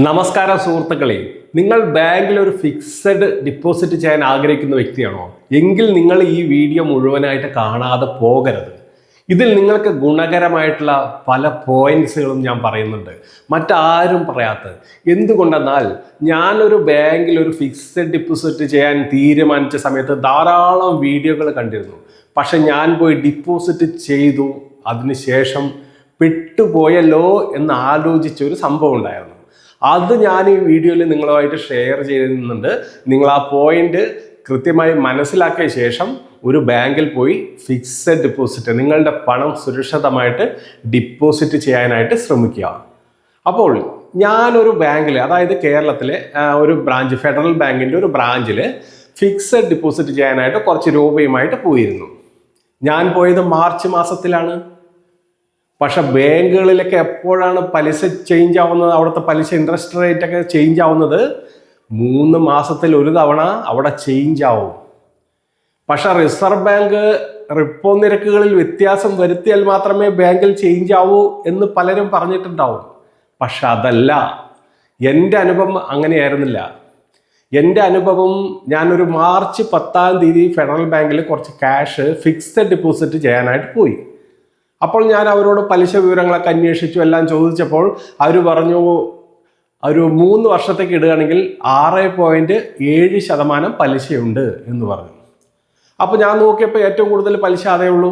നമസ്കാരം സുഹൃത്തുക്കളെ, നിങ്ങൾ ബാങ്കിൽ ഒരു ഫിക്സഡ് ഡിപ്പോസിറ്റ് ചെയ്യാൻ ആഗ്രഹിക്കുന്ന വ്യക്തിയാണോ? എങ്കിൽ നിങ്ങൾ ഈ വീഡിയോ മുഴുവനായിട്ട് കാണാതെ പോകരുത്. ഇതിൽ നിങ്ങൾക്ക് ഗുണകരമായിട്ടുള്ള പല പോയിന്റ്സുകളും ഞാൻ പറയുന്നുണ്ട്, മറ്റാരും പറയാത്തത്. എന്തുകൊണ്ടെന്നാൽ ഞാനൊരു ബാങ്കിൽ ഒരു ഫിക്സഡ് ഡിപ്പോസിറ്റ് ചെയ്യാൻ തീരുമാനിച്ച സമയത്ത് ധാരാളം വീഡിയോകൾ കണ്ടിരുന്നു. പക്ഷെ ഞാൻ പോയി ഡിപ്പോസിറ്റ് ചെയ്തു, അതിനുശേഷം പെട്ടുപോയല്ലോ എന്ന് ആലോചിച്ച ഒരു സംഭവം ഉണ്ടായിരുന്നു. അത് ഞാൻ ഈ വീഡിയോയിൽ നിങ്ങളുമായിട്ട് ഷെയർ ചെയ്യുന്നുണ്ട്. നിങ്ങൾ ആ പോയിന്റ് കൃത്യമായി മനസ്സിലാക്കിയ ശേഷം ഒരു ബാങ്കിൽ പോയി ഫിക്സഡ് ഡിപ്പോസിറ്റ്, നിങ്ങളുടെ പണം സുരക്ഷിതമായിട്ട് ഡിപ്പോസിറ്റ് ചെയ്യാനായിട്ട് ശ്രമിക്കുക. അപ്പോൾ ഞാനൊരു ബാങ്കിൽ, അതായത് കേരളത്തിലെ ഒരു ബ്രാഞ്ച്, ഫെഡറൽ ബാങ്കിൻ്റെ ഒരു ബ്രാഞ്ചിൽ ഫിക്സഡ് ഡിപ്പോസിറ്റ് ചെയ്യാനായിട്ട് കുറച്ച് രൂപയുമായിട്ട് പോയിരുന്നു. ഞാൻ പോയത് മാർച്ച് മാസത്തിലാണ്. പക്ഷെ ബാങ്കുകളിലൊക്കെ എപ്പോഴാണ് പലിശ ചേഞ്ച് ആവുന്നത്, അവിടുത്തെ പലിശ ഇൻട്രസ്റ്റ് റേറ്റ് ഒക്കെ ചേഞ്ച് ആവുന്നത് 3 മാസത്തിൽ ഒരു തവണ അവിടെ ചേഞ്ച് ആവും. പക്ഷെ റിസർവ് ബാങ്ക് റിപ്പോ നിരക്കുകളിൽ വ്യത്യാസം വരുത്തിയാൽ മാത്രമേ ബാങ്കിൽ ചേഞ്ച് ആവൂ എന്ന് പലരും പറഞ്ഞിട്ടുണ്ടാവും. പക്ഷെ അതല്ല, എൻ്റെ അനുഭവം അങ്ങനെയായിരുന്നില്ല. എൻ്റെ അനുഭവം, ഞാനൊരു മാർച്ച് 10-ാം തീയതി ഫെഡറൽ ബാങ്കിൽ കുറച്ച് ക്യാഷ് ഫിക്സഡ് ഡിപ്പോസിറ്റ് ചെയ്യാനായിട്ട് പോയി. അപ്പോൾ ഞാൻ അവരോട് പലിശ വിവരങ്ങളൊക്കെ അന്വേഷിച്ചു, എല്ലാം ചോദിച്ചപ്പോൾ അവർ പറഞ്ഞു ഒരു 3 വർഷത്തേക്ക് ഇടുകയാണെങ്കിൽ 6.7% പലിശയുണ്ട് എന്ന് പറഞ്ഞു. അപ്പോൾ ഞാൻ നോക്കിയപ്പോൾ ഏറ്റവും കൂടുതൽ പലിശ അതേ ഉള്ളൂ.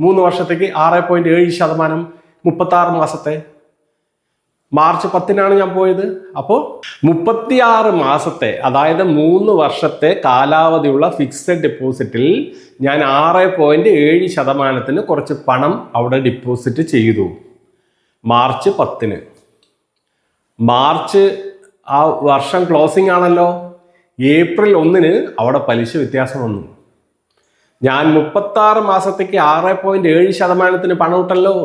3 വർഷത്തേക്ക് 6.7%, 36 മാസത്തെ. മാർച്ച് 10-നാണ് ഞാൻ പോയത്. അപ്പോൾ 36 മാസത്തെ, അതായത് 3 വർഷത്തെ കാലാവധിയുള്ള ഫിക്സഡ് ഡിപ്പോസിറ്റിൽ ഞാൻ 6.7%-ന് കുറച്ച് പണം അവിടെ ഡിപ്പോസിറ്റ് ചെയ്തു. മാർച്ച് 10-ന്. മാർച്ച് ആ വർഷം ക്ലോസിംഗ് ആണല്ലോ. ഏപ്രിൽ 1-ന് അവിടെ പലിശ വ്യത്യാസം വന്നു. ഞാൻ 36 മാസത്തേക്ക് 6.7%-ന് പണം ഇട്ടല്ലോ.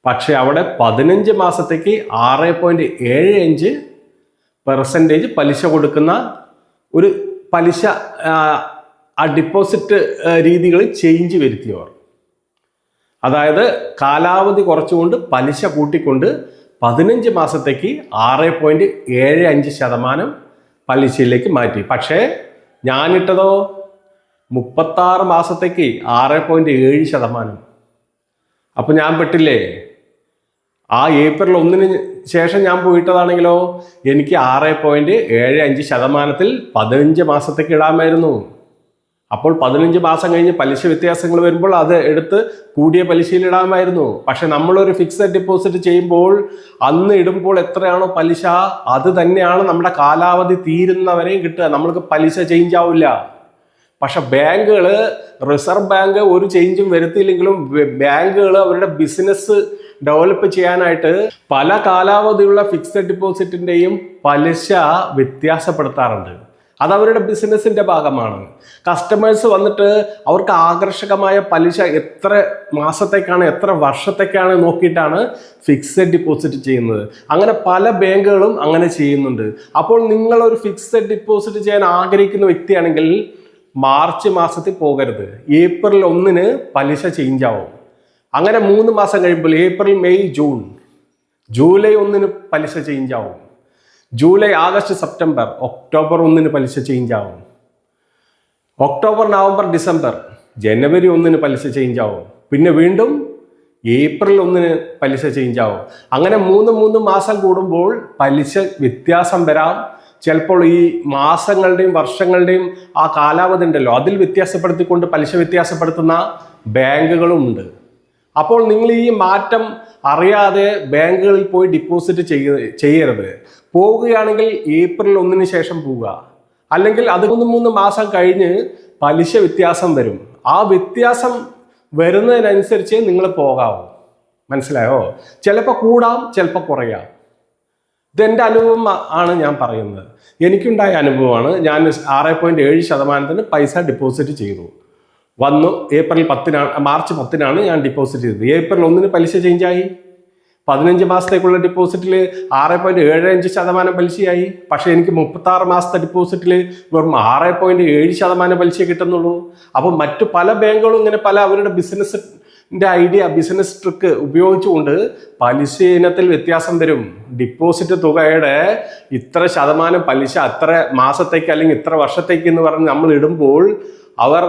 പക്ഷെ അവിടെ 15 മാസത്തേക്ക് 6.75% പലിശ കൊടുക്കുന്ന ഒരു പലിശ ആ ഡിപ്പോസിറ്റ് രീതികൾ ചേഞ്ച് വരുത്തിയവർ. അതായത് കാലാവധി കുറച്ചുകൊണ്ട് പലിശ കൂട്ടിക്കൊണ്ട് 15 മാസത്തേക്ക് 6.75% പലിശയിലേക്ക് മാറ്റി. പക്ഷേ ഞാനിട്ടതോ 36 മാസത്തേക്ക് 6.7%. അപ്പം ഞാൻ പെട്ടില്ലേ? ആ ഏപ്രിൽ 1-ന് ശേഷം ഞാൻ പോയിട്ടതാണെങ്കിലോ എനിക്ക് 6.75%-ൽ 15 മാസത്തേക്ക് ഇടാമായിരുന്നു. അപ്പോൾ 15 മാസം കഴിഞ്ഞ് പലിശ വ്യത്യാസങ്ങൾ വരുമ്പോൾ അത് എടുത്ത് കൂടിയ പലിശയിൽ ഇടാമായിരുന്നു. പക്ഷെ നമ്മളൊരു ഫിക്സഡ് ഡിപ്പോസിറ്റ് ചെയ്യുമ്പോൾ അന്ന് ഇടുമ്പോൾ എത്രയാണോ പലിശ, അത് തന്നെയാണ് നമ്മുടെ കാലാവധി തീരുന്നവരെയും കിട്ടുക. നമ്മൾക്ക് പലിശ ചേഞ്ച് ആവില്ല. പക്ഷെ ബാങ്കുകൾ, റിസർവ് ബാങ്ക് ഒരു ചേഞ്ചും വരുത്തിയില്ലെങ്കിലും ബാങ്കുകൾ അവരുടെ ബിസിനസ് ഡെവലപ്പ് ചെയ്യാനായിട്ട് പല കാലാവധിയുള്ള ഫിക്സഡ് ഡിപ്പോസിറ്റിൻ്റെയും പലിശ വ്യത്യാസപ്പെടുത്താറുണ്ട്. അത് അവരുടെ ബിസിനസ്സിൻ്റെ ഭാഗമാണ്. കസ്റ്റമേഴ്സ് വന്നിട്ട് അവർക്ക് ആകർഷകമായ പലിശ എത്ര മാസത്തേക്കാണ്, എത്ര വർഷത്തേക്കാണ് നോക്കിയിട്ടാണ് ഫിക്സഡ് ഡിപ്പോസിറ്റ് ചെയ്യുന്നത്. അങ്ങനെ പല ബാങ്കുകളും അങ്ങനെ ചെയ്യുന്നുണ്ട്. അപ്പോൾ നിങ്ങളൊരു ഫിക്സഡ് ഡിപ്പോസിറ്റ് ചെയ്യാൻ ആഗ്രഹിക്കുന്ന വ്യക്തിയാണെങ്കിൽ മാർച്ച് മാസത്തിൽ പോകരുത്. ഏപ്രിൽ 1-ന് പലിശ ചേഞ്ച് ആവും. അങ്ങനെ 3 മാസം കഴിയുമ്പോൾ ഏപ്രിൽ, മെയ്, ജൂൺ, ജൂലൈ 1-ന് പലിശ ചേഞ്ച് ആവും. ജൂലൈ, ആഗസ്റ്റ്, സെപ്റ്റംബർ, ഒക്ടോബർ 1-ന് പലിശ ചേഞ്ച് ആവും. ഒക്ടോബർ, നവംബർ, ഡിസംബർ, ജനുവരി 1-ന് പലിശ ചേഞ്ച് ആവും. പിന്നെ വീണ്ടും ഏപ്രിൽ 1-ന് പലിശ ചേഞ്ച് ആവും. അങ്ങനെ 3 മാസം കൂടുമ്പോൾ പലിശ വ്യത്യാസം വരാം. ചിലപ്പോൾ ഈ മാസങ്ങളുടെയും വർഷങ്ങളുടെയും ആ കാലാവധി ഉണ്ടല്ലോ, അതിൽ വ്യത്യാസപ്പെടുത്തിക്കൊണ്ട് പലിശ വ്യത്യാസപ്പെടുത്തുന്ന ബാങ്കുകളും ഉണ്ട്. അപ്പോൾ നിങ്ങൾ ഈ മാറ്റം അറിയാതെ ബാങ്കുകളിൽ പോയി ഡിപ്പോസിറ്റ് ചെയ്യരുത്. പോവുകയാണെങ്കിൽ ഏപ്രിൽ 1-ന് ശേഷം പോവുക. അല്ലെങ്കിൽ അത് 3 മാസം കഴിഞ്ഞ് പലിശ വ്യത്യാസം വരും. ആ വ്യത്യാസം വരുന്നതിനനുസരിച്ച് നിങ്ങൾ പോകാവൂ. മനസ്സിലായോ? ചിലപ്പോൾ കൂടാം, ചിലപ്പോൾ കുറയാം. ഇതെൻ്റെ അനുഭവം ആണ് ഞാൻ പറയുന്നത്. എനിക്കുണ്ടായ അനുഭവമാണ്. ഞാൻ 6.7%-ന് പൈസ ഡിപ്പോസിറ്റ് ചെയ്തു. വന്നു ഏപ്രിൽ 10-നാണ്, മാർച്ച് 10-നാണ് ഞാൻ ഡിപ്പോസിറ്റ് ചെയ്തത്. ഏപ്രിൽ 1-ന് പലിശ ചേഞ്ചായി. 15 മാസത്തേക്കുള്ള ഡിപ്പോസിറ്റിൽ 6.75% പലിശയായി. പക്ഷേ എനിക്ക് 36 മാസത്തെ ഡിപ്പോസിറ്റിൽ വെറും 6.7% പലിശ കിട്ടുന്നുള്ളൂ. അപ്പോൾ മറ്റു പല ബാങ്കുകളും ഇങ്ങനെ പല അവരുടെ ബിസിനസ് ഐഡിയ, ബിസിനസ് ട്രിക്ക് ഉപയോഗിച്ചുകൊണ്ട് പലിശ ഇനത്തിൽ വ്യത്യാസം വരും. ഡിപ്പോസിറ്റ് തുകയുടെ ഇത്ര ശതമാനം പലിശ അത്ര മാസത്തേക്ക് അല്ലെങ്കിൽ ഇത്ര വർഷത്തേക്ക് എന്ന് പറഞ്ഞ് നമ്മൾ ഇടുമ്പോൾ അവർ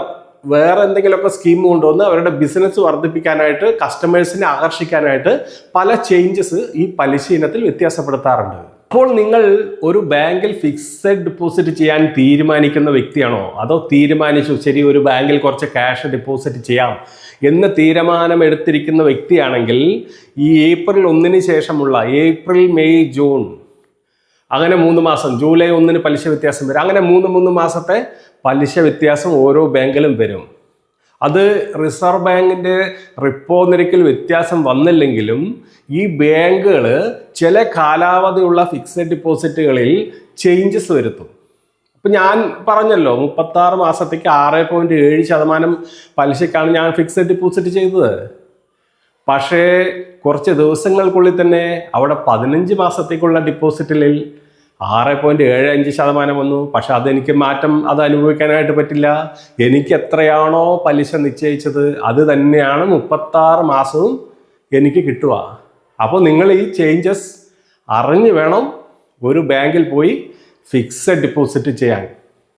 വേറെ എന്തെങ്കിലുമൊക്കെ സ്കീം കൊണ്ടുവന്ന് അവരുടെ ബിസിനസ് വർദ്ധിപ്പിക്കാനായിട്ട്, കസ്റ്റമേഴ്സിനെ ആകർഷിക്കാനായിട്ട് പല ചേഞ്ചസ് ഈ പലിശ ഇനത്തിൽ വ്യത്യാസപ്പെടുത്താറുണ്ട്. അപ്പോൾ നിങ്ങൾ ഒരു ബാങ്കിൽ ഫിക്സഡ് ഡെപ്പോസിറ്റ് ചെയ്യാൻ തീരുമാനിക്കുന്ന വ്യക്തിയാണോ, അതോ തീരുമാനിച്ചു ശരി ഒരു ബാങ്കിൽ കുറച്ച് ക്യാഷ് ഡെപ്പോസിറ്റ് ചെയ്യാം എന്ന് തീരുമാനമെടുത്തിരിക്കുന്ന വ്യക്തിയാണെങ്കിൽ ഈ ഏപ്രിൽ 1 ശേഷമുള്ള ഏപ്രിൽ, മെയ്, ജൂൺ അങ്ങനെ 3 മാസം, ജൂലൈ 1 പലിശ വ്യത്യാസം വരും. അങ്ങനെ 3 മാസത്തെ പലിശ വ്യത്യാസം ഓരോ ബാങ്കിലും വരും. അത് റിസർവ് ബാങ്കിൻ്റെ റിപ്പോ നിരക്കിൽ വ്യത്യാസം വന്നില്ലെങ്കിലും ഈ ബാങ്കുകൾ ചില കാലാവധിയുള്ള ഫിക്സഡ് ഡിപ്പോസിറ്റുകളിൽ ചേഞ്ചസ് വരുത്തും. അപ്പം ഞാൻ പറഞ്ഞല്ലോ 36 മാസത്തേക്ക് 6.7% പലിശക്കാണ് ഞാൻ ഫിക്സഡ് ഡിപ്പോസിറ്റ് ചെയ്തത്. പക്ഷേ കുറച്ച് ദിവസങ്ങൾക്കുള്ളിൽ തന്നെ അവിടെ 15 മാസത്തേക്കുള്ള ഡിപ്പോസിറ്റിൽ 6.75% വന്നു. പക്ഷെ അതെനിക്ക് മാറ്റം അത് അനുഭവിക്കാനായിട്ട് പറ്റില്ല. എനിക്ക് എത്രയാണോ പലിശ നിശ്ചയിച്ചത് അത് തന്നെയാണ് 36 മാസവും എനിക്ക് കിട്ടുക. അപ്പോൾ നിങ്ങൾ ഈ ചേഞ്ചസ് അറിഞ്ഞു വേണം ഒരു ബാങ്കിൽ പോയി ഫിക്സഡ് ഡിപ്പോസിറ്റ് ചെയ്യാൻ.